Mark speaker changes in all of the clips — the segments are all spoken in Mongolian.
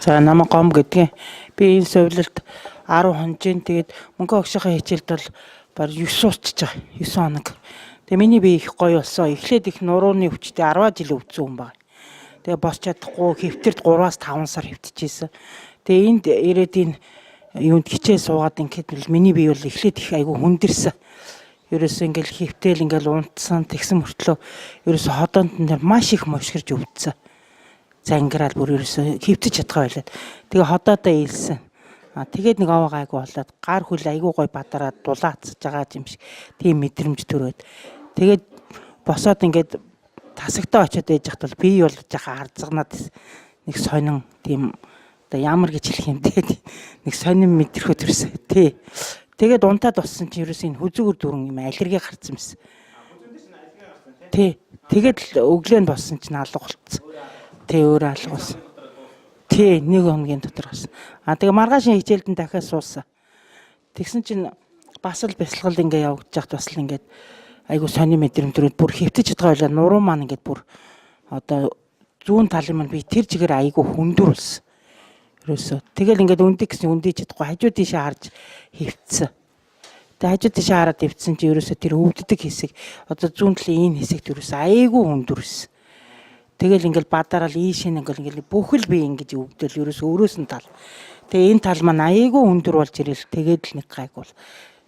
Speaker 1: За намайг Гом гэдгийг би энэ сувлалт 10 хонжийн тэгээд мөнгө огшихын хичээлд бол баг 9 уучж байгаа 9 хоног. Тэгээ миний бие их гоё болсон. Эхлээд их нурууны өвчтөй 10 жил өвдсөн хүн байна. Тэгээ босч чадахгүй хэвтэрд 3-5 сар хэвтчихсэн. Тэгээ энд ирээд энэ юунд хичээл суугаад ингээд бол миний бие бол эхлээд их айгүй хүндэрсэн. Ерөөсөө ингээл хэвтэл ингээл унтсан тэгсэн мөртлөө ерөөсөө ходоонд нь маш их мошгирж өвдсөн. Зангираад бүр ерөөсөө хэвтэж чадгаа байлаа. Тэгээ ходоодоо ийлсэн. Тэгээд нэг овоо гайгүй болоод гар хөл айгүй гой бадараад дулаацж байгаа юм шиг тийм мэдрэмж төрөөд тэгээд босоод ингээд тасагтаа очиод байж хат бол би бол жаахан арзагнаад нэг сонин тийм оо ямар гэж хэлэх юм тэгээд нэг сонин мэдрэх төрсөн тий. Тэгээд унтаад боссон чи ерөөс энэ хүзүүр дүрэн юм аллерги гарсан юмсэн. Тий. Тэгээд өглөө нь боссон чинь алга болцсон. Тий өөрөө алга болсон. Тий, нэг хоногийн дотор болсон. Тэгээ маргаашийн хичээлд нь дахиад суусан. Тэгсэн чинь бас л бясалгал ингээ явагдаж хат бас л ингээд айгу сони мэдрэмтрүүд бүр хэвтэж чадгаа байлаа. Нуруу маань ингээд бүр одоо зүүн талын маань би тэр жигээр айгу хүндүр болсон. Ерөөсөө. Тэгэл ингээд үндий гэсэн үндий чадахгүй хажуу тийшээ харж хэвтсэн. Тэгээ хажуу тийшээ хараад хэвтсэн чи ерөөсөө тэр өвддөг хэсэг одоо зүүн талын энэ хэсэгт ерөөсөө айгу хүндүрсэн. Тэгэл ингээл бадарал ийшин ингээл бүхэл би ингэж өвдөл ерөөс өөрөөс нь тал. Тэгээ энэ тал маань аяйгуу өндөр болж ирэл тэгээд л нэг гайгуул.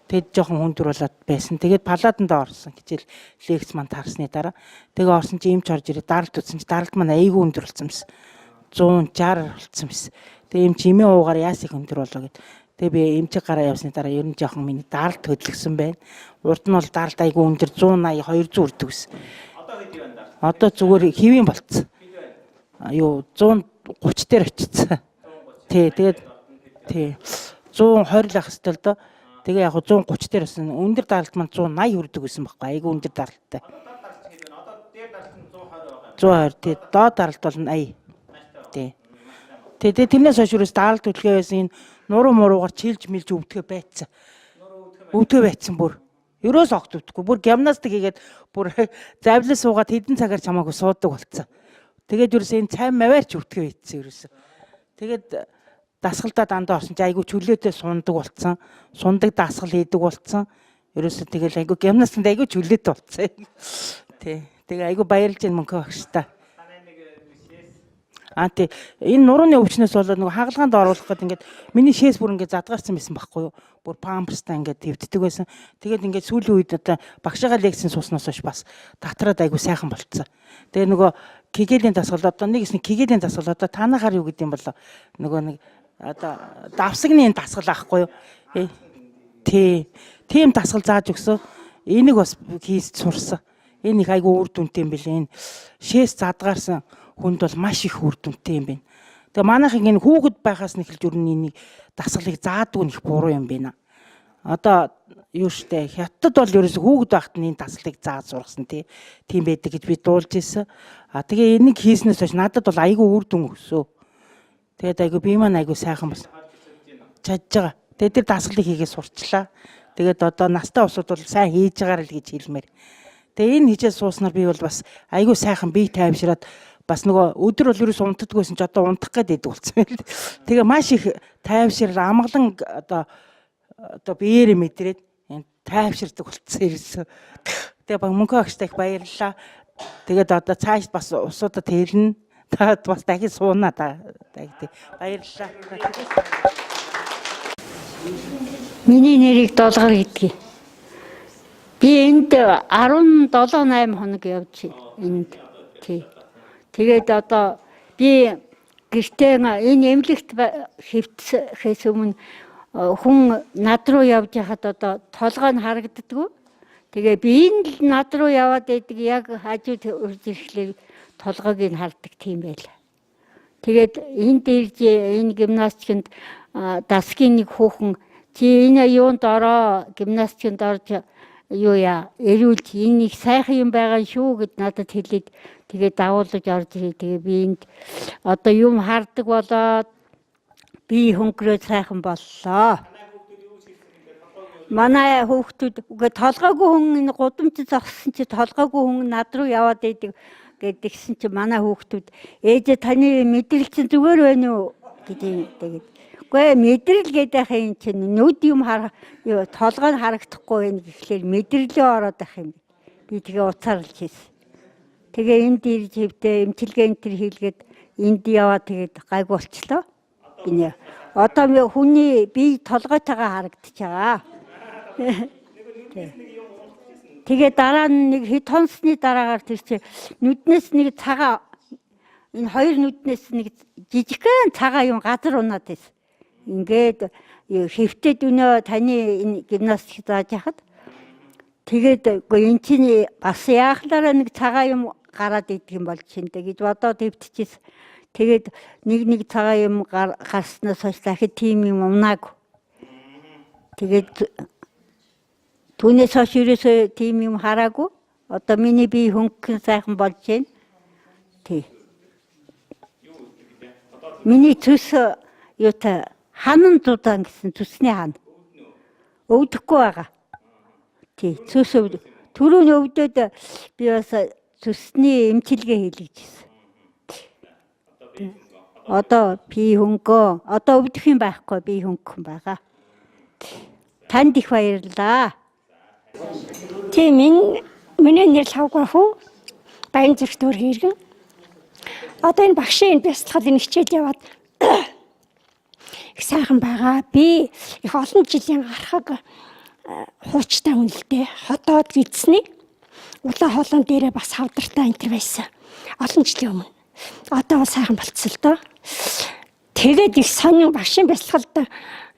Speaker 1: Тэгэд жоохон өндөр болоод байсан. Тэгээд палатанд орсон хичээл лекц маань таарсны дараа. Тэгээ орсон чи эмч орж ирээ даралт утсан чи даралт маань аяйгуу өндөр болсон юмс. 160 болсон юмс. Тэгээ эмч имээ уугаар яас их өндөр болоо гэд. Тэгээ би эмчиг гараа явсны дараа ер нь жоохон миний даралт хөдлөсөн байна. Урд нь бол даралт аяйгуу өндөр 180 200 үрдэг ус. Одоо зүгээр хэвийн болцсон. Юу 130 дээр очицсан. Тий, тэгээд тий 120 л ах хэвэл доо. Тэгээ яг 130 дээр болсон. Өндөр даралт маань 180 хүрдэг гэсэн байхгүй. Айгүй өндөр даралттай. Одоо дээр даралт нь 120 байгаа. 120 тий. Доод даралт бол 80. Тий. Тэгээ тэрнээс хойш юурээс даралт хөдөлгөө байсан энэ нуруу муруугаар чилж мэлж өвдгөө байцсан. Өвдгөө байцсан бүр. Ерөөс огт өвдөхгүй. Бүр гимнастик хийгээд бүр завлал суугаад хэдэн цагаар чамаагүй суудаг болцсон. Тэгээд ерөөс энэ цай маваарч өвдгөө ийдсэн ерөөс. Тэгээд дасгалтаа дандаа орсон чи айгу чөлөөтэй сундаг болцсон. Сундаг дасгал хийдэг болцсон. Ерөөсөө тэгэл айгу гимнастикт айгу чөлөөтэй болцсон. Тий. Тэгээ айгу баярлж ийн мөнхөө багштай. Тий. Энэ нурууны өвчнөөс болоод нэг хагалгаанд оруулах гэдэг ингээд миний шээс бүр ингээд задгаарсан байсан байхгүй юу? Бүр памперстай ингээд твддэг байсан. Тэгээд ингээд сүүлийн үед одоо багшаага лекцийн суусноос хойш бас татраад айгу сайхан болцсон. Тэгээ нөгөө кегелийн дасгал одоо нэг хэсэг кегелийн дасгал одоо танахаар юу гэдэг юм болоо нөгөө нэг одоо давсагны дасгал аахгүй юу? Тий. Тийм дасгал зааж өгсөн. Энийг бас хийж сурсан. Энэ их айгу үр дүнтэй юм билээ. Энэ шээс задгаарсан хүнд бол маш их үр дүнтэй юм байна. Тэгээ манайхын энэ хүүхэд байхаас нэхэлж өрнөний дасгалыг заадгүй нэх буруу юм байна. Одоо юу штэ хятад бол ерөөсө хүүхэд байхад энэ дасгалыг зааж сургасан тийм байдаг гэж би дуулж ирсэн. Тэгээ энийг хийснээс хойш надад бол айгүй үр дүн өгсөө. Тэгээд айгүй би маань айгүй сайхан бас чадж байгаа. Тэгээд тэр дасгалыг хийгээ сурчлаа. Тэгээд одоо настай усуд бол сайн хийж байгаар л гэж хэлмээр. Тэгээ энэ хичээл сууснаар би бол бас айгүй сайхан бие тайвшраад бас нөгөө өдөр бол ерөөс унтдаггүйсэн ч одоо унтах гээд идэг болсон байл. Тэгээ маш их тайвшрал амгалан одоо биеэрээ мэдрээд тайвширдаг болсон ерөөсөө. Тэгээ баг мөнхөө агштай их баярлалаа. Тэгээд одоо цааш бас усуудад хэлнэ. Та бас дахин суунаа та. Баярлалаа.
Speaker 2: Миний нэрийг Долгар гэдгийг. Би энд 17-8 хоног явж энд тий. Тэгээд одоо би гэртээ энэ эмнэлэгт хэвтсэхээс өмнө хүн над руу явж хахад одоо толгой нь харагддаггүй. Тэгээ би энэ л над руу яваад байдаг яг хажууд урд ирэхлээр толгойг нь хардаг тийм байл. Тэгээд энд ирж энэ гимнастикт дасгийн нэг хүүхэн чи энэ юунд ороо гимнастикт орж юу яа эрүүлж энэ их сайхан юм байгаа шүү гэд надад хэлээд тэгээ давуулж орж ирээ. Тэгээ би энд одоо юм хардаг болоод би хөнгөрөө сайхан боллоо. Манай хүүхдүүд үгүй толгойгүй хүн энэ гудамж зогссон чи толгойгүй хүн над руу яваад идэг. гэдгсэн чи манай хүүхдүүд ээжээ таны мэдрэл чинь зүгээр байна уу гэдэг. Үгүй мэдрэл гэдэг юм чинь нүд юм толгой нь харагдахгүй байх гэхлээр мэдрэлөө ороод байх юм. Би тэгээ уцаарлж хийсэн. Тэгээ энд ирж хөвдөө эмчилгээ энэ төр хийлгээд энд яваа тэгээд гайг болчлоо. Гинэ. Одоо хүний бие толгойтойгоо харагдаж байгаа. Тэгээ дараа нь нэг хэд хонсны дараагаар тэр чи нүднээс нэг цагаа энэ хоёр нүднээс нэг жижигхэн цагаа юм газар унаад байсан. Ингээд хэвтээд өнөө таны энэ гимнастик зааж яхад тэгээд үгүй эн чинь бас яахлаараа нэг цагаа юм гараад идэх юм бол чиндэ гэж бодоод хэвтчихсэн. Тэгээд нэг цагаа юм гарснаас хойш дахид тийм юм унаагүй. Тэгээд түүнээс хойш ерөөсөө тийм юм хараагүй. Одоо миний бие хөнгөн сайхан болж байна. Тий. Миний төс юутай ханан дудаан гэсэн төсний хан. Өвдөхгүй байгаа. Тий. Төс түрүүний өвдөд би бас төсний эмчилгээ хийлгэжсэн. Одоо бие хөнгөө. Одоо өвдөх юм байхгүй бие хөнгөн байгаа. Танд их баярлалаа.
Speaker 3: Тийм миний нэр Лавгаху Баянзүрх төр хэрэгэн. Одоо энэ багшийн бясалгалын хичээл яваад их сайхан байгаа. Би их олон жилийн гарахаг хуучтай хүн л дээ. Хотоод гидсний улаан хоолон дээрээ бас хавдартай энэ төр байсан. Олон жилийн өмнө. Одоо бол сайхан болцсон л доо. Тэгээд их сонин багшийн бясалгалд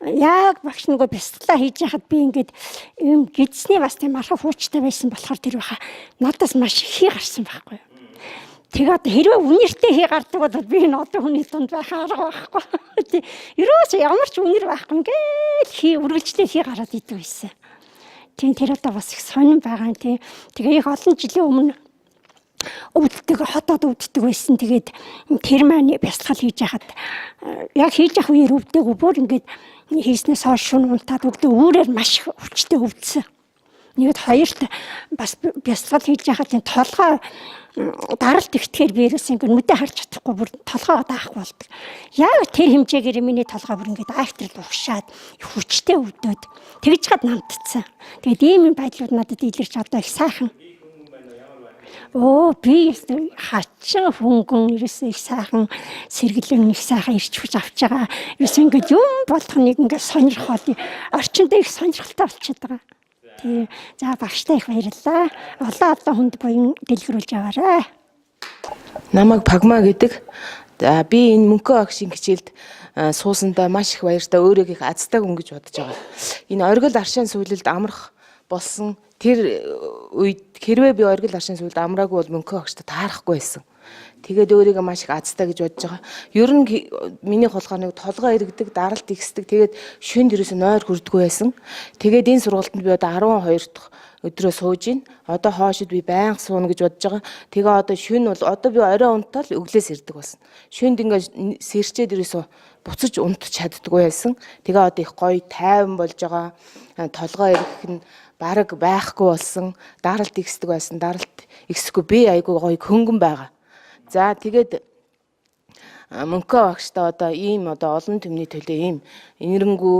Speaker 3: яг багш нөгөө бясалгалаа хийж яхад би ингээд юм гидсний бас тийм арга хуучтай байсан болохоор тэр баха надаас маш их гарсан байхгүй. Тэгээд хэрвээ үнэртэй хий гардаг бол би энэ одоо хүний дунд байх арга байхгүй. Ерөөс ямар ч үнэр байхгүй ингээд хий үргэлжлээ хий гараад идэв байсан. Тийм тэр одоо бас их сонин байгаа юм тий. Тэгээ их олон жилийн өмнө өвддөг хотод өвддөг байсан. Тэгээд тэр маань бясалгал хийж яхад яг хийж явах үеэр өвдөөгүй бүр ингээд хийснээс хойш шөнө унтаад өгдөө үүрээр маш хүчтэй өвдсөн. Нэгд хоёрт бас бясалгал хийж яхад энэ толгой даралт ихтгэхэр би ерөөс ингээд нүдэ харж чадахгүй бүр толгойгоо даахгүй болдог. Яг тэр хэмжээгээр миний толгой бүр ингээд айхтрал угшаад хүчтэй өвдөөд тэгж чад намдцсан. Тэгээд ийм байдлууд надад илэрч одоо их сайхан. Би хачин хөнгөн ерөөсөө их сайхан сэргэлэн их сайхан ирч хүч авч байгаа. Ерөөсөө ингээд юм болгоныг ингээд сонирхоод орчиндөө их сонирхолтой болчиход байгаа. Тий. За багштай их баярлалаа. Олон хүнд буян дэлгэрүүлж яваарай.
Speaker 4: Намайг Пагма гэдэг. За би энэ мөнхөө агшийн хичээлд суусандаа маш их баяртай өөрөө их азтай хүн гэж бодож байгаа. Энэ оргил аршаан сүүлэлд амрах болсон тэр үед хэрвээ би оргил аршин сүлд амраагүй бол мөнхөө агштай таарахгүй байсан. Тэгээд өөрийгөө маш их азтай гэж бодож байгаа. Ер нь миний хулгайныг толгой иргэдэг, даралт ихсдэг. Тэгээд шүнд ерөөсөө нойр хүрдэггүй байсан. Тэгээд энэ сургалтанд би одоо 12 дахь өдрөө сууж байна. Одоо хоошид би байнга сууна гэж бодож байгаа. Тэгээ одоо шүн бол одоо би орой унтаал өглөөс ирдэг болсон. Шүнд ингээд сэрчээд ерөөсөө буцаж унтж чаддаггүй байсан. Тэгээ одоо их гоё тайван болж байгаа. Толгой ирэх нь бараг байхгүй болсон. Даралт ихсдэг байсан. Даралт ихсэхгүй би айгүй гоё хөнгөн байгаа. За тэгээд мөнхөө багштай одоо ийм одоо олон түмний төлөө ийм энэрнгүү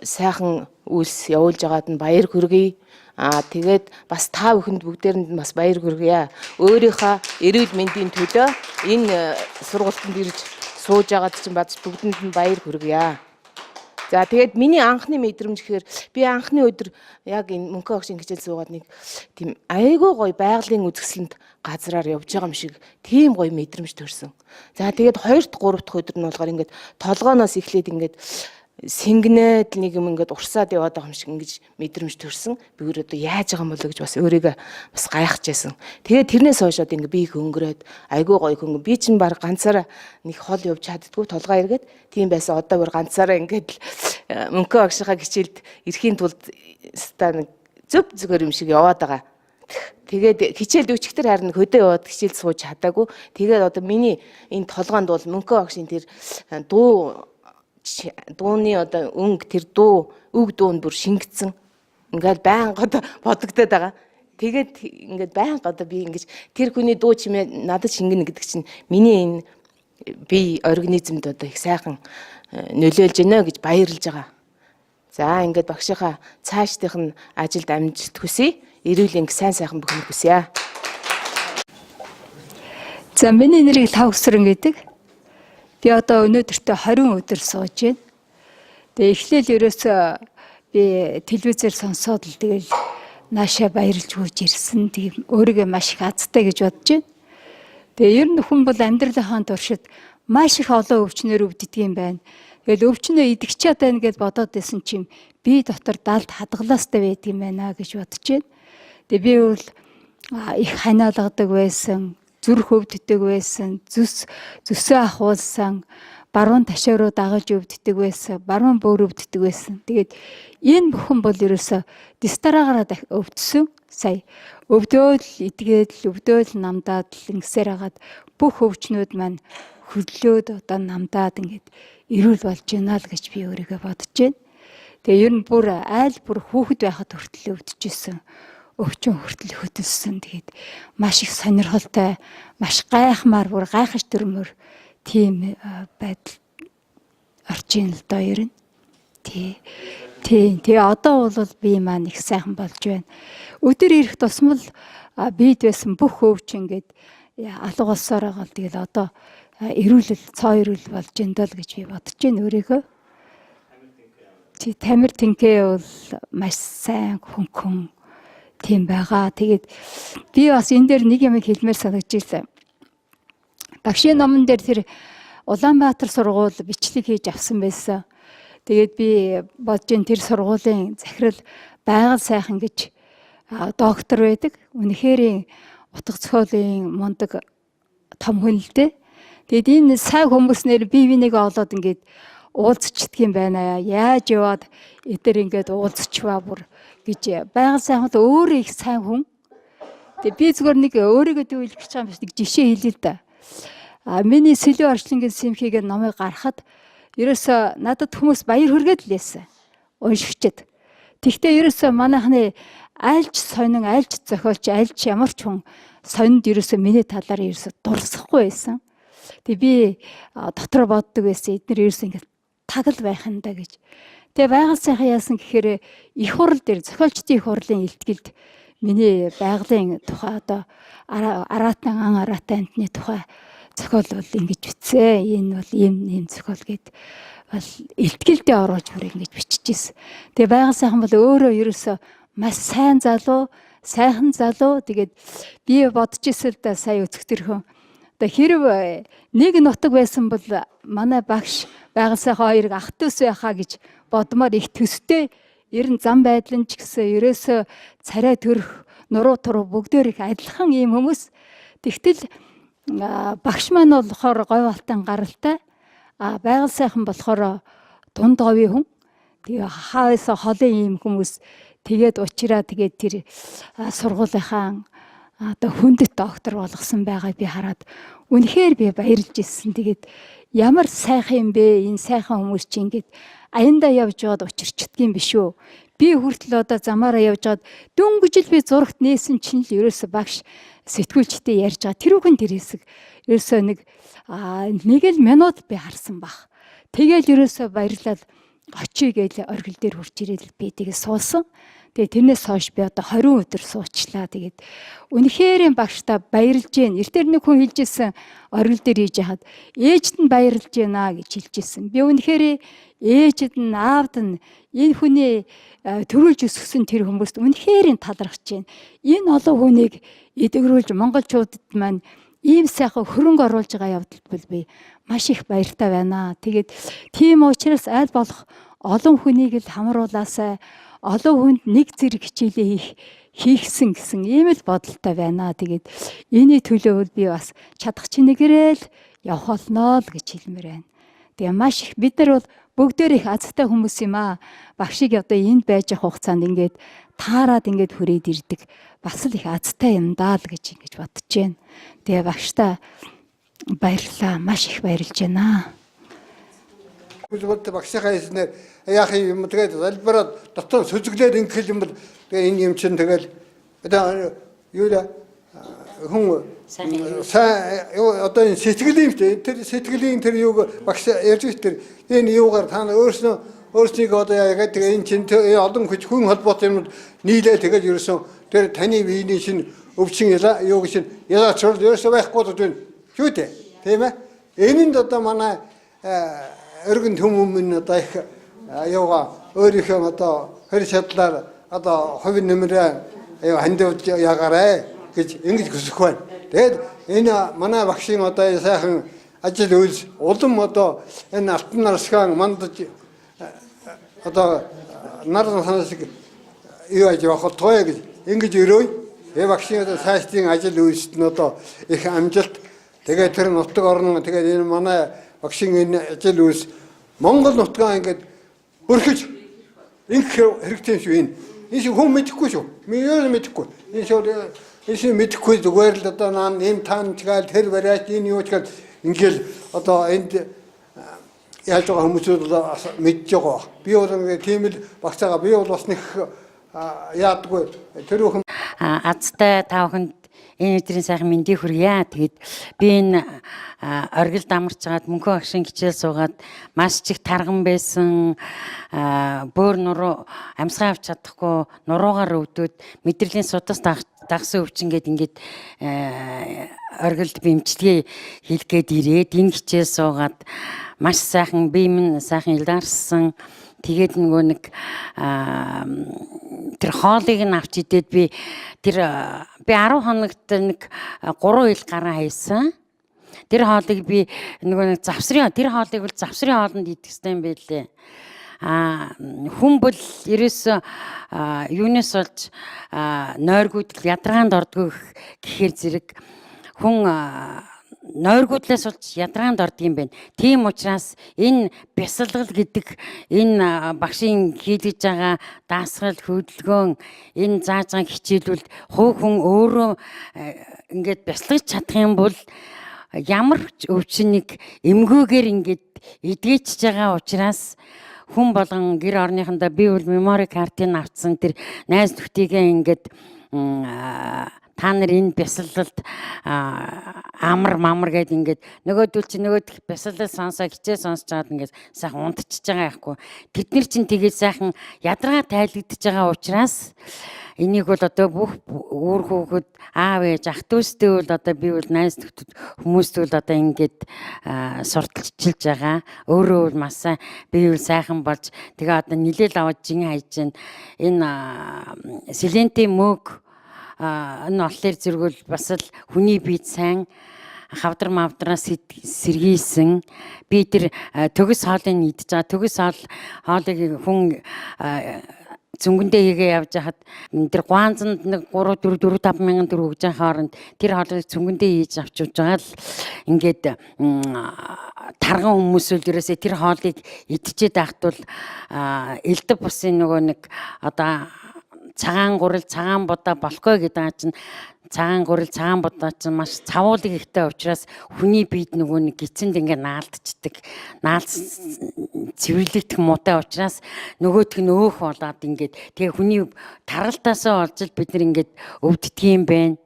Speaker 4: сайхан үйлс явуулж байгаад нь баяр хүргэе. Тэгээд бас та бүхэнд бүгдээрэнд нь бас баяр хүргье. Өөрийнхөө эрүүл мэндийн төлөө энэ сургалтанд ирж сууж байгаад чинь бац бүгдэнд нь баяр хүргье. За тэгээд миний анхны мэдрэмж гэхээр би анхны өдөр яг энэ мөнхөө агшийн хичээл суугаад нэг тийм айгүй гоё байгалийн үзэсгэлэнт газраар явж байгаа юм шиг тийм гоё мэдрэмж төрсөн. За тэгээд 2 дахь 3 дахь өдөр нь болохоор ингээд толгооноос эхлээд ингээд сэнгнээд нэг юм ингээд урсаад яваад байгаа юм шиг ингэж мэдрэмж төрсөн. Би өөрөө яаж байгаа юм болоо гэж бас өөрийгөө бас гайхаж байсан. Тэгээд тэрнээс хойш одоо ингээд би хөнгөрөөд айгүй гоё хөнгөн. Би чинь баг ганцаараа нэг хол явж чаддгүй толгой эргээд тийм байсан. Одоо бүр ганцаараа ингээд мөнхөө агшихаа хичээлд ирэхийн тулд ста нэг зөв зүгээр юм шиг яваад байгаа. Тэгээд хичээлд өчигдөр харин хөдөө яваад хичээл сууж чадаагүй. Тэгээд одоо миний энэ толгоонд бол мөнхөө агшийн тэр дууны одоо өнгө тэр дуу үг дуу нь бүр шингэцэн ингээл байнга бодогдоод байгаа. Тэгээд ингээд байнга одоо би ингэж тэр хүний дуу чимээ надад шингэнэ гэдэг чинь миний энэ би организмд одоо их сайхан нөлөөлж байна гэж баярлж байгаа. За ингээд багшийнхаа цаашдынх нь ажилд амжилт хүсье. Эрүүл энх сайн сайхан бүхнийг хүсье.
Speaker 5: За миний нэрийг Лавгсран гэдэг. Би одоо өнөөдөртөө 20 өдөр сууж байна. Тэгээ эхлээл ерөөсөө би телевизээр сонсоод л тэгэл наашаа баярлж хөөж ирсэн. Тийм өөрийгөө маш их азтай гэж бодож байна. Тэгээ ер нь хүн бол амьдралынхаа туршид маш их олон өвчнөр өвддөг юм байна. Тэгэл өвчнөө идэгч чадана гэж бодоод байсан чим би дотор далд хадгалаастай байдаг юм байна гэж бодож байна. Тэгээ би бол их ханиалгадаг байсан, зүрх өвддөг байсан, зүсээ ахуулсан, баруун ташаа руу дагаж өвддөг байсан, баруун бөөр өвддөг байсан. Тэгээд энэ бүхэн бол ерөөсө дистараагаараа өвдсөн. Сая өвдөөл идгээд намдаад ингэсээр хагаад бүх өвчнүүд маань хөдлөөд одоо намдаад ингээд эрүүл болж байна л гэж би өөрийгөө бодож байна. Тэгээ ер нь бүр айл бүр хүүхэд байхад хүртэл өвдөжсэн. Өвчин хүртэл хөдөлсөн. Тэгээд маш их сонирхолтой, маш гайхмаар бүр гайхаж төрмөр тийм байдал орж ийн л доо ер нь. Тэгээ одоо бол би маань их сайхан болж байна. Өдөр ирэх тусмал бид байсан бүх өвчин ингээд алга болсоор байгаа. Тэгэл одоо цоо эрүүл болж эндэл гэж би бодож байна өөрийгөө. Тамир тэнхээ бол маш сайн хөнгөн тийм байгаа. Тэгээд би бас энэ дээр нэг юм хэлмээр санагдаж ирсэн. Багшийн номон дээр тэр Улаанбаатар сургууль бичлэг хийж авсан байсан. Тэгээд би бодож ин тэр сургуулийн захирал байгаль сайхан гэж доктор байдаг. Үнэхээр утга зохиолын мундаг том хүн л дээ. Тэгээд энэ сайн хүмүүснээр бие бинийг олоод ингээд уулзчихдаг юм байна. Яаж яваад эдгээр ингээд уулзчихваа бүр гэж байгаль сайхан л өөрөө их сайн хүн. Тэгээд би зүгээр нэг өөрийгөө төвлөх гэж байгаа юм шиг жишээ хэлээ л да. Миний Сэлүү Орчлонгийн симхийг номыг гаргахад ерөөсөө надад хүмүүс баяр хүргээд л байсан. Уншигчд. Тэгтээ ерөөсөө манайхны айлч сонин, айлч зохиолч, айлч ямар ч хүн сонинд ерөөсөө миний талаар ерөөсөө дурсахгүй байсан. Тэгээ би дотор боддог байсан. Эдгээр ерөөсөө ингэ тагл байх юм да гэж. Тэгээ байгаль сайхан яасан гэхээр их хурал дээр зохиолчдын их хурлын илтгэлд миний байгалийн тухай одоо аратан араатай амтны тухай зохиол бол ингэж бичсэн. Энэ бол ийм зохиол гэд бол илтгэлдээ оруулж бүр ингэж биччихсэн. Тэгээ байгаль сайхан бол өөрөө ерөөсөө маш сайн залуу, сайхан залуу. Тэгээд би бодож ирсэн л да сая өцгтөрхөн. Одоо хэрв нэг нутаг байсан бол манай багш байгаль сайхан хоёрыг ах トゥ ус байхаа гэж бодмоор их төстэй ер нь зам байдлын ч гэсэн ерөөсөө царай төрөх, нуруу туруу бүгдээр их адилхан ийм хүмүүс. Тэгтэл багш маань болохоор говь алтан гаралтай, байгаль сайхан болохоор дунд говийн хүн. Тэгээ хаасаа холын ийм хүмүүс тэгээд учраа тэгээд тэр сургуулийнхаа одоо хүндэт доктор болгосон байгааг би хараад үнэхээр би баярлж ирсэн. Тэгээд ямар сайхан юм бэ? Энэ сайхан хүмүүс чинь ингээд аяндаа явж байгаад учирчдаг юм биш үү? Би хүртэл одоо замаараа явж байгаад дөнгөж л би зурагт нээсэн чинь л ерөөсө багш сэтгүүлчтэй ярьж байгаа. Тэр үхэн тэр хэсэг ерөөсөө нэг л минут би харсан баг. Тэгээл ерөөсөө баярлал очие гэж оргил дээр хурж ирэл би тэгээ суусан. Тэгээ тэрнээс хойш би одоо 20 өдөр суучлаа. Тэгээд үнэхээр багштай баярлж гин. Эртээр нэг хүн хэлжсэн оргил дээр хийж хаад ээжд нь баярлж гинэ гэж хэлжсэн. Би үнэхээр ээжд нь аавд нь энэ хүний төрүүлж өсгсөн тэр хүмүүст үнэхээр талархаж байна. Энэ олон хүнийг эдгэрүүлж монголчуудад маань ийм сайхан хөрөнгө оруулж байгаа явдалд бол би маш их баяртай байна. Тэгээд тийм учраас аль болох олон хүнийг л хамруулаасай, олон хүнд нэг зэрэг хичээлээ хийхсэн гэсэн ийм л бодолтой байна. Тэгээд энэний төлөө би бас чадах чинэгээрээ л явах болно л гэж хэлмээр байна. Тэгээ маш их бид нар бол бүгдээр их азтай хүмүүс юм аа. Багшиг одоо энд байж явах хугацаанд ингээд таарад ингээд хүрээд ирдэг. Бас л их азтай юм даа л гэж ингэж бодож байна. Тэгээ багштай баярлалаа. Маш их баярлж байна.
Speaker 6: Бүлгүүд багшийнхаа хэлснээр яах юм тэгээд залбираад дотор сүзглээд ингэх юм бол тэгээ энэ юм чинь тэгэл одоо юу да хүн одоо энэ сэтгэлийн тэр сэтгэлийн тэр юуг багш ярьж тэр энэ юугаар та өөрсдийгөө одоо яг энэ чинь олон хүн холбоотой юмуд нийлээ тэгээд ерөөсөн тэр таны биений шинэ өвчин юуг шинэ ялаачрал ерөөсөө байхгүй байна шүү дээ тийм ээ энэнд одоо манай өргөн төмөн одоо их юугаа өөрийнхөө одоо хэр шатлаар одоо хувийн нэмрээ хандивж ягаарай гэж ингэж хүсэх байна. Тэгээд энэ манай багшийн одоо сайхан ажил үйлс улам одоо энэ алтан нарсгаан мандаж одоо нар санасыг юу аж явах тоо гэж ингэж өрөөй. Тэгээ багшийн одоо сайшдын ажил үйлсэд нь одоо их амжилт. Тэгээд тэр нутаг орн тэгээд энэ манай багшийн энэ ажил үйлс Монгол нутгаа ингэж өрхөж ингэх хэрэгтэй шүү энэ. Энэ шиг хүн мэдэхгүй шүү. Минь мэдэхгүй. Энэ шиг мэдэхгүй зүгээр л одоо нaan энэ таанчгаал тэр бариач энэ юу ч гэл ингээл одоо энд яаж байгаа хүмүүсүүд мэдж байгаа. Би бол тийм л багцаага би бол бас нэг яадгүй тэр хүн
Speaker 7: азтай та бүхэнд энэ өдрийн сайхан мэндийг хүргье. Тэгэд би энэ оргилд амарч байгаад мөнхөө агшин хичээл суугаад маш ч их тарган байсан. Бөөр нуруу амьсгаа авч чадахгүй нуруугаар өвдөд мэдрэлийн судас дагсан өвчнгээд ингээд оргилд би эмчилгээ хийх гээд ирээд энэ хичээл суугаад маш сайхан би минь сайхан илдаарсан. Тэгээд нөгөө нэг тэр хоолыг нь авч идээд би 10 хоногт нэг 3 ил гараа хайсан. Тэр хоолыг би нөгөө нэг тэр хоолыг бол завсрын хоолнд идэх хэрэгтэй юм байлээ. Хүн бол ерөөсөө юунаас болж нойргууд ядаргаанд ордгоо гэхээр зэрэг хүн нойргуудлаас болж ядаргаанд ордог юм байна. Тийм учраас энэ бясалгал гэдэг энэ багшийн хийлгэж байгаа даасгал хөдөлгөөн энэ зааж байгаа хичээлүүд хувь хүн өөрөө ингээд бясалгаж чадах юм бол ямар ч өвчнийг эмгөөгээр ингээд эдгээч байгаа учраас хүн болгон гэр орныхондоо би бол мемори картыг авцсан тэр найз нөхдөйгээ ингээд та нар энэ бясалгалд амар мамар гэд ингээд нөгөөдөл чи нөгөөдх бясалгал сонсоо хичээ сонсож байгаад ингээд сайхан унтчихж байгаа яахгүй. Тэд нар чинь тэгээд сайхан ядаргаа тайлгдж байгаа учраас энийг бол одоо бүх үүр хүүхэд аав ээж ах дүүстэй бол одоо би бол найз нөхдөд хүмүүст бол одоо ингээд сурталчилж байгаа. Өөрөө бол маш сайн би бол сайхан болж тэгээ одоо нилээл аваад жин хайж байна. Энэ силентийн мөг энэ болохоор зэргүүл бас л хүний биед сайн хавдар мавдраас сэргийсэн би тэр төгс хоолыг идж байгаа төгс хоолыг хүн зөнгөндөө хийгээ явж хахад тэр гуанзанд нэг 3 4 5 мянган төгрөг өгж байгаа хооронд тэр хоолыг зөнгөндөө хийж авчиж байгаа л ингээд тарган хүмүүс л ерөөсөө тэр хоолыг идчихэд байхад бол элдв бусын нөгөө нэг одоо цагаан гурил цагаан будаа болохгүй гэдэг чинь цагаан гурил цагаан будаа чинь маш цавуулыг ихтэй учраас хүний биед нөгөө нэг гисэнд ингээ наалдчихдаг цэвэрлэгдэх муутай учраас нөгөөдг нь өөх болоод ингээд тэгээ хүний таралтаасаа олж л бид нар ингээд өвддөг юм байна.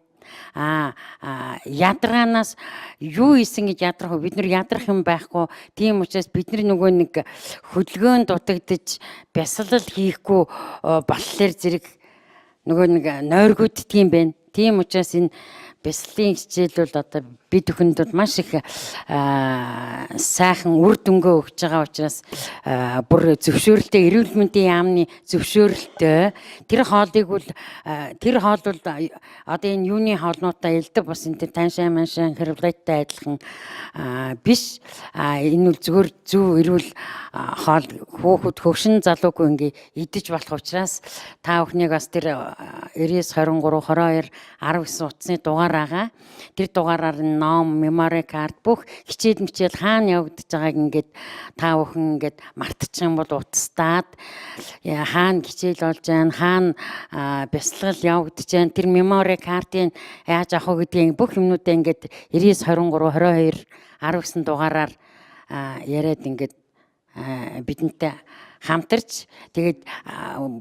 Speaker 7: Ядаргаанаас юу исэн гэж ядрах вэ? Бид нар ядрах юм байхгүй. Тийм учраас бид нар нөгөө нэг хөдөлгөөн дутагдж бясалгал хийхгүй болохоор зэрэг нөгөө нэг нойргууддаг юм байна. Тийм учраас энэ бясалгалын хичээл бол одоо бид бүхэнд бол маш их сайхан үр дүнгээ өгч байгаа учраас бүр зөвшөөрөлтэй эрүүл мэндийн яамны зөвшөөрөлтэй тэр хоолыг бол одоо энэ юуны хоолнуудаа элдв бас энэ таншаа маншаа хэрэглээтэй адилхан биш энэ бол зөвхөн зөв эрүүл хоол хөөхөд хөвшин залуугүй ингээ идэж болох учраас та бүхнийг бас тэр 99 23 22 19 утасны дугаар байгаа. Тэр дугаараар ном, мемори карт бүх хичээл мичээл хаана явагдаж байгааг ингээд та бүхэн ингээд мартчих юм бол утастаад хаана хичээл болж байна, хаана бясалгал явагдаж байна, тэр мемори картын яаж авах вэ гэдгийг бүх юмнуудаа ингээд 99 23 22 19 дугаараар яриад ингээд бидэнтэй хамтарч тэгээд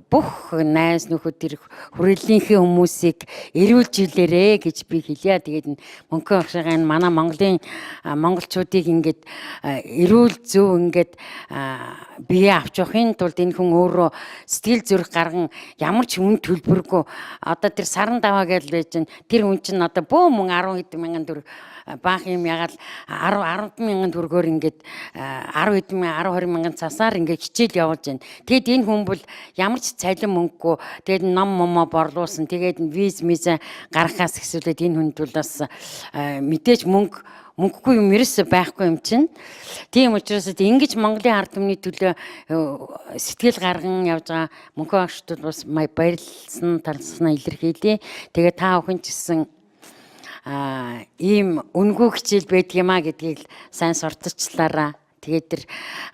Speaker 7: бүх найз нөхөд тэр хүрээллийнхээ хүмүүсийг эрүүлжүүлээрэ гэж би хэлье. Тэгээд мөнхөө агшийн манай монголчуудыг ингээд эрүүл зөв ингээд бие авч явахын тулд энэ хүн өөрөө сэтгэл зүрх гарган ямар ч үн төлбөргүй одоо тэр саран даваа гэж байж байна. Тэр хүн чинь одоо бөө мөн 10 хэдэн мянган төгрөг баах юм ягаад 10 мянган төгрөгөөр ингээд 10 20 мянган цасаар ингээд хичээл явуулж байна. Тэгэд энэ хүн бол ямар ч цалин мөнгөгүй тэгэд ном момо борлуулсан. Тэгээд виз гаргахаас эхсүүлээд энэ хүнд бол бас мэдээж мөнгөгүй юм ерөөсөй байхгүй юм чинь. Тийм учраас ингэж Монголын ард түмний төлөө сэтгэл гарган явж байгаа мөнхөө агштууд бас баярлсан талснаа илэрхийлье. Тэгээ та бүхэн ч гэсэн ийм үнгүй хичээл байдгиймаа гэдгийг л сайн сурталчлаараа. Тэгээд тэр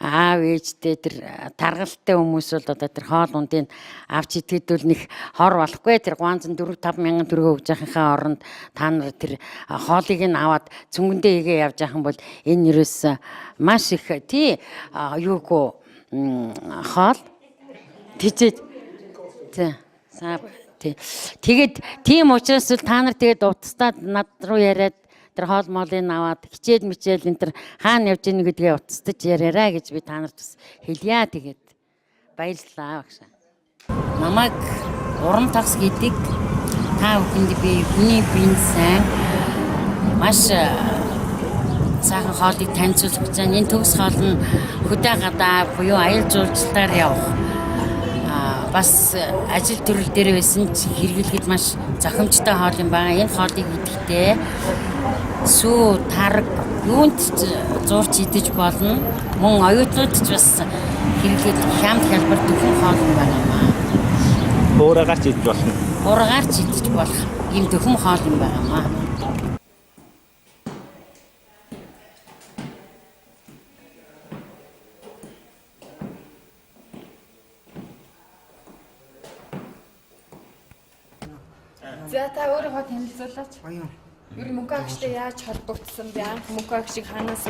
Speaker 7: аав ээжтэй тэр таргалтай хүмүүс бол одоо тэр хоол ундыг авч идэхэд бол нэг хор болохгүй. Тэр гуанзан 4-5 мянган төгрөгөө өгж яхахын оронд та нар тэр хоолыг нь аваад цөнгөндөө игээ явж яхан бол энэ ерөөс маш их юугүй хоол тийчээд тэгээд тийм учраас л та нар тэгээд утастаад над руу яриад тэр хоол моолыг аваад хичээл мичээл энэ тэр хаана явж ийн гэдгээ утастаж яриараа гэж би та нарт бас хэлье. Тэгээд баярлалаа багшаа. Намайг уран тагс гэдэг та бүхэнд би хүний биеийн сайн маш сайхан хоолыг танилцуулах гэж байна. Энэ төгс хоол нь хөдөө гадаа буюу аял жуулчлалаар явах бас ажил төрөл дээр байсан ч хэрэглэхэд маш зохимжтой хоол юм байна. Энэ хоолыг идэхдээ сүү тарг юунд зурч идэж болно. Мөн оюутнууд ч бас хэрэглээд хямд хялбар дөхөн хоол юм байна.
Speaker 8: Уураа гарч идэж болно.
Speaker 7: Уураа гарч идэж болох ийм дөхөн хоол юм байна.
Speaker 9: За та өөрийгөө танилцуулаач. Ер нь мөнхөө агштай яаж холбогдсон бэ? Анх мөнхөө агшийг ханаас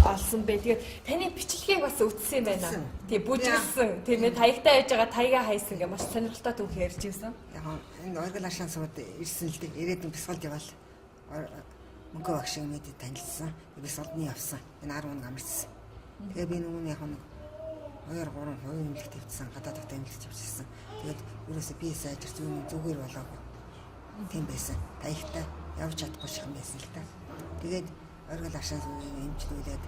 Speaker 9: олсон бэ? Тэгээд таны бичлэгийг бас үтсэн байна. Тий бүжиглсэн. Тийм ээ таягтай байж байгаа таяга хайсан гэх маш сонирхолтой түүх ярьж ирсэн.
Speaker 10: Яг энэ оргил ашаан сууд ирсэн л дээ. Ирээд бясалгалд явал мөнхөө агшиг мэдээ танилцсан. Бясалгалд явсан. Энэ 10 хоног амарчсан. Тэгээ би нөгөө яг нэг 2-3 хувийн эмнэлэг тавьчихсан. Гадаад дахь эмнэлэг тавьчихсан. Тэгээд ерөөсөө би сайжирч зүгээр болоогүй. Тийм байсан. Таягтай явж чадахгүй шахам байсан л та. Тэгээд оргил ашаан сууд эмчлүүлээд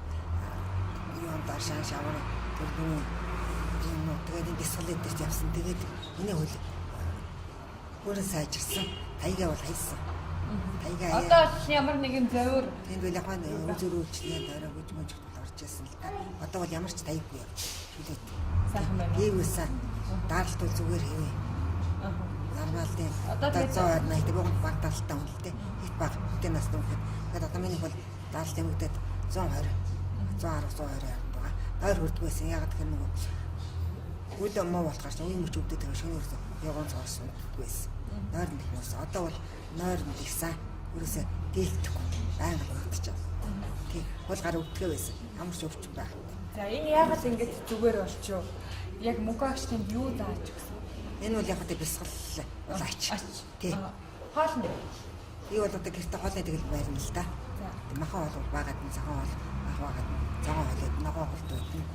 Speaker 10: юм дашаа шавар тэр нөгөө тэгээд энэ бясалгалд дээр явсан. Тэгээд энэ хөл өөрөө сайжирсан. Таягаа бол хайсан. Таягаа
Speaker 9: одоо ямар нэгэн зовир
Speaker 10: тийм бол яг нь үзөрүүлжлээ дараа гэж мөчд орж ирсэн л та. Одоо бол ямар ч таяггүй явж.
Speaker 9: сайхан байна.
Speaker 10: Ийгүйсэн даралт бол зүгээр хэвээ. Нормалдын одоо 180 бүгд баг даралтаа үнэлтэй. Хит баг хөтэ нас дүнхэд. Тэгээд одоо миний бол даралт юмгдээд 120 120 байгаа. Дойр хүрдэг байсан. Яг тэр нөгөө үдэ муу болохоор ч үе мөч өвдөд байгаа шөнөөрс явган цаарсан байсан. Нойр нь ихнээс одоо бол нойр нь ихсэн. Ерөөсөө дийлдэхгүй байнга багтчихав. Тийм хол гар өвдгөө байсан. Ямар ч өвч байх.
Speaker 9: За энэ яагаад ингэж зүгээр болчихоо? Яг мөнхөө агштын юу зааж өгсөн?
Speaker 10: Энэ бол яг одоо бясалгал улаач. Тийм.
Speaker 9: Хоол нь.
Speaker 10: Би бол одоо гэрте хоолой тэгэл байрна л да. Махан бол багаад нь цагаан бол ах багаад цагаан хоолойд ногоо болдог юм.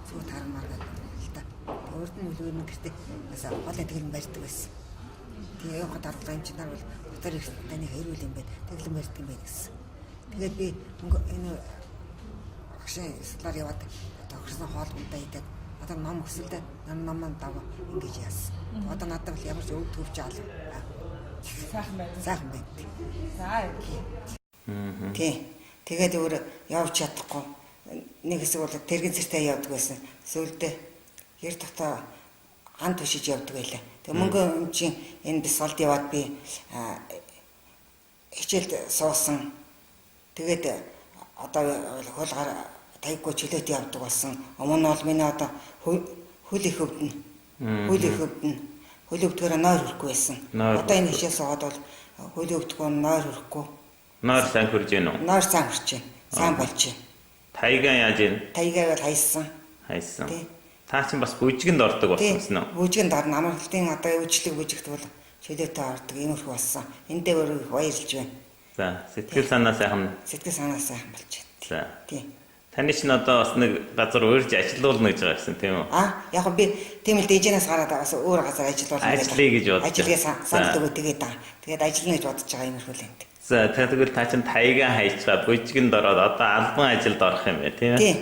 Speaker 10: Зүг тармаар гэдэг л да. Өөрт нь үлгэр нь гэрте хоолой тэгэл барьдаг байсан. Тэгээ явах даргалаа юм чи нар бол дотор их таны хэрүүл юм байна. Тэглэн барьдаг юм байна гэсэн. Тэгээд би энэ агшин слаар яваад тогсон хоол ундаа идээд одоо ном өсөлдөө номон дав ингэж яасан. Одоо надад бол ямар ч өв төвч аал.
Speaker 9: Сайхан байна.
Speaker 10: Сайхан байна.
Speaker 9: За.
Speaker 10: Тий. Тэгээд өөр явж чадахгүй. Нэг хэсэг бол тэрэгэн зэртэй явдаг байсан. Сүүлдээ ер дотоо хан төшиж явдаг байлаа. Тэгээ мөнгө чинь энэ бясалгалд яваад би хичээлд суусан. Тэгээд одоо хулгаар таяггүй чөлөөт явдаг болсон. Өмнө нь бол миний одоо хөл их өвдөн. Хөл өвдгөр нойр хөрөхгүй байсан. Одоо энэ хичээл суугаад бол хөл өвдгөө нойр хөрөхгүй.
Speaker 8: Нойр сайн хөрж гэнэ үү?
Speaker 10: Нойр сайн хөрч байна. Сайн болж байна.
Speaker 8: Таягаа яаж ийн?
Speaker 10: Таягаа бол хайсан.
Speaker 8: Хайсан.
Speaker 10: Тий.
Speaker 8: Та чинь бас бүжигэнд ордог болсон нь.
Speaker 10: Бүжигэнд орно. Амралтын одоо үйлчлэг бүжигт бол чөлөөтэй ордог. Иймэрхүү болсон. Энд дээр өөрөө их баярлж байна.
Speaker 8: За сэтгэл санаа сайхан.
Speaker 10: Сэтгэл санаа сайхан болж байна.
Speaker 8: За.
Speaker 10: Тийм.
Speaker 8: Таны чинь одоо бас нэг газар урьж ажилуулна гэж байгаа гэсэн тийм үү?
Speaker 10: Яг би тийм л дээжнээс гараад бас өөр газар ажиллуулна
Speaker 8: Ажлыг гэж бодож.
Speaker 10: Ажлыг санал өгөө тэгээд ажиллана гэж бодож байгаа иймэрхүү л энэ.
Speaker 8: За тэгвэл та чинь таягаа хайчаад бүжигэнд ороод одоо албан ажилд орох юм байна тийм ээ?
Speaker 10: Тийм.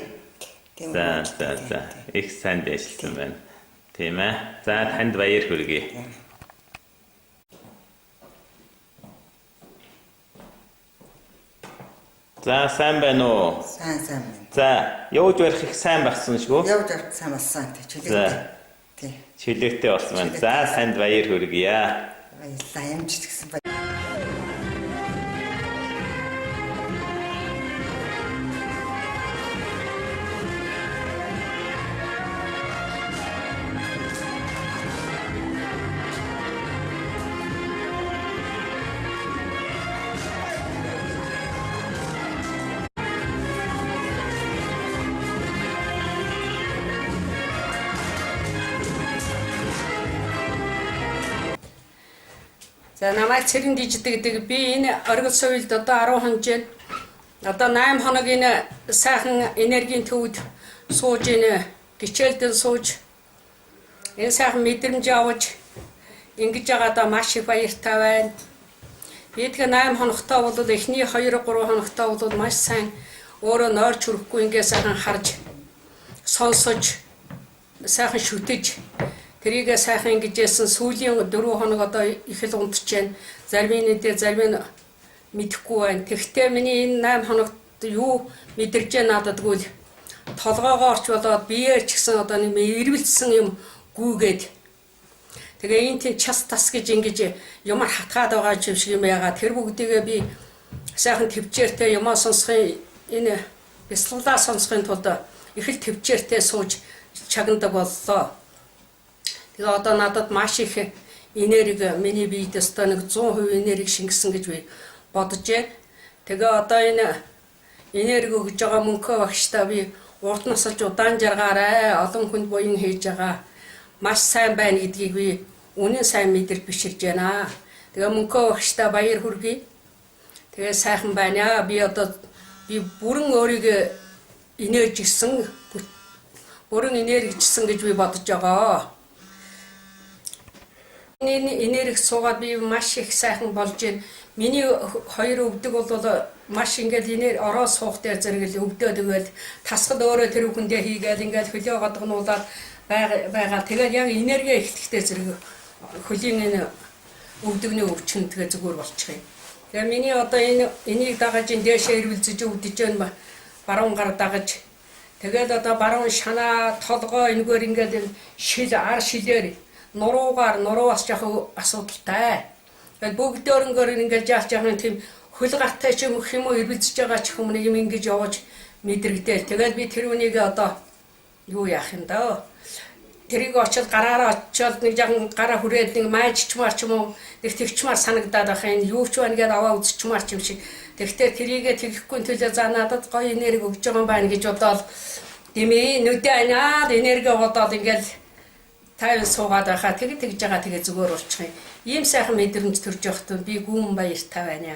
Speaker 8: За. Их сайн ажилласан байна. Тийм ээ. За танд баяр хүргэе. За сайн байна уу?
Speaker 10: Сайн байна.
Speaker 8: За явж барих их сайн болсон шүү.
Speaker 10: Явж барих сайн болсон. Чөлөөтэй. Тийм.
Speaker 8: Чөлөөтэй болсон байна. За санд баяр хүргье.
Speaker 10: Баярлалаа. Ямжч гэсэн баяр.
Speaker 11: За намайг Цэрэн Диждэг гэдэг. Би энэ оргил соёлд одоо 10 хонжээ. Одоо 8 хоног энэ сайхан энергийн төвд сууж энэ гिचэлдэн сууж энэ сайхан мэдрэмж авч ингэж байгаадаа маш их баяртай байна. Би тэгээ 8 хоногтой бол эхний 2-3 хоногтой бол маш сайн өөрөө нойрч хүрэхгүй ингээ сайхан харж сонсож сайхан шүтэж тэрийгээ сайхан ингэж яасан сүүлийн 4 хоног одоо их л унтж байна. Зарим нь дээр зарим нь мэдэхгүй байна. Тэгвэл миний энэ 8 хоногт юу мэдэрж байна надад тэгвэл толгоогоорч болоод биеэ ч гэсэн одоо нэг эрвэлсэн юм гүүгээд тэгээ энэ тийм час тас гэж ингэж юмар хатгаад байгаа юм шиг юм яага. Тэр бүгдийгээ би сайхан төвчээртэй юмаа сонсохын энэ бяцлалаа сонсохын тулд их л төвчээртэй сууж чагнадаг боллоо. Тэгээ одоо надад маш их энерги миний биед өстой нэг 100% энерги шингэсэн гэж би бодож байна. Тэгээ одоо энэ энерги өгж байгаа мөнхөө багштай би урд насалж удаан жаргаарай олон хүнд буян хийж байгаа маш сайн байна гэдгийг би үнэн сайн мэдэр биширж байна. Тэгээ мөнхөө багштай баяр хүргэе. Тэгээ сайхан байна. Би одоо бүрэн өөрийгөө энержигсэн бүрэн энергичсэн гэж би бодож байгаа. Энэ энерги суугаад би маш их сайхан болж байна. Миний хоёр өвдөг бол маш ингээд энерги ороо суух дээр зэрэг л өвдөөд өгөөл тасгал өөрөө тэр хүндээ хийгээл ингээд хөлөө годгонуулаад байгаа. Тэгээд яг энерги ихтэхтэй зэрэг хөлийн энэ өвдөгний өвчин тэгээ зүгээр болчих юм. Тэгээ миний одоо энийг дагаж энэ дээшээ ирүүлзэж өвдөж байна. Баруун гар дагаж тэгээд одоо баруун шанаа толгоо энэгээр ингээд шил ар шилээр нуруугаас яг асуудалтай. Тэгээд бүгдөөрөнгөөр ингээд жаач яах юм тийм хөл гаттай ч юм уу ирвэлзэж байгаа ч юм нэг юм ингэж яваж мэдрэгдээл. Тэгээд би тэр үнийг одоо юу яах юм даа. Тэрийг очил гараараа очил нэг жаахан гараа хүрээд нэг майжчмаар ч юм уу нэг тэгчмаар санагдаад байх юм. Юу ч байна гэдээ аваа үзчмаар ч юм шиг. Тэгтээ тэрийгэ тэгэхгүй төлөө за надад гоё энерги өгж байгаа юм байна гэж бодоод димээ нүдэ анаад энерги бодоод ингээд тайван суугаад байхаа тэгж байгаа тэгээ зүгээр болчих юм. Ийм сайхан мэдрэмж төрж явахдаа би гүн баяртай байна.